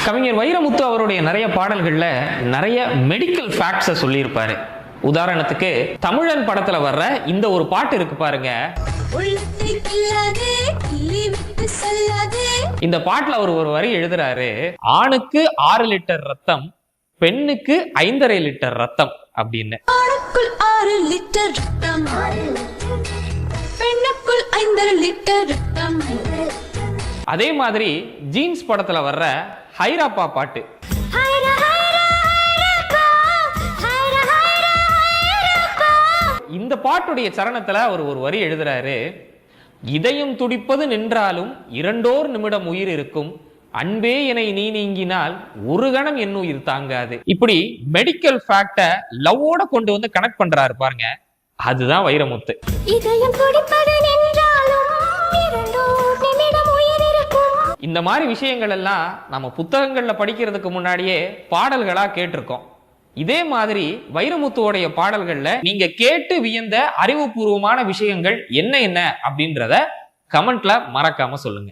கவிஞர் வைரமுத்து அவருடைய நிறைய பாடல்கள்ல நிறைய மெடிக்கல் ஃபேக்ட்ஸை சொல்லியிருப்பாரு. உதாரணத்துக்கு தமிழன் படத்துல வர்ற இந்த ஒரு பாட்டு இருக்கு பாருங்க. இந்த பாட்டுல அவர் ஒரு வரி எழுதுறாரு, ஆணுக்கு 6 லிட்டர் ரத்தம், பெண்ணுக்கு 5.5 லிட்டர் ரத்தம் அப்படின்னு. 6 லிட்டர் ரத்தம், பெண்ணுக்குள் 5.5 லிட்டர் ரத்தம். அதே மாதிரி ஜீன்ஸ் படத்துல வர்ற ஹைராப்பா பாட்டு, இந்த பாட்டுடைய சரணத்துல அவர் ஒரு வரி எழுதுறாரு, இதயம் துடிப்பது நின்றாலும் 2 நிமிடம் உயிர் இருக்கும், அன்பே என்னை நீ நீங்கினால் ஒரு கணம் என் உயிர் தாங்காது. இப்படி மெடிக்கல் ஃபேக்ட லவ்வோட கொண்டு வந்து கனெக்ட் பண்றாரு பாருங்க, அதுதான் வைரமுத்து. இதயம் துடிப்பது நின்றாலும் 2 நிமிடம் உயிர் இருக்கும். இந்த மாதிரி விஷயங்கள் எல்லாம் நம்ம புத்தகங்கள்ல படிக்கிறதுக்கு முன்னாடியே பாடல்களா கேட்டிருக்கோம். இதே மாதிரி வைரமுத்துவோடைய பாடல்கள்ல நீங்க கேட்டு வியந்த அறிவுபூர்வமான விஷயங்கள் என்ன அப்படின்றத கமெண்ட்ல மறக்காம சொல்லுங்க.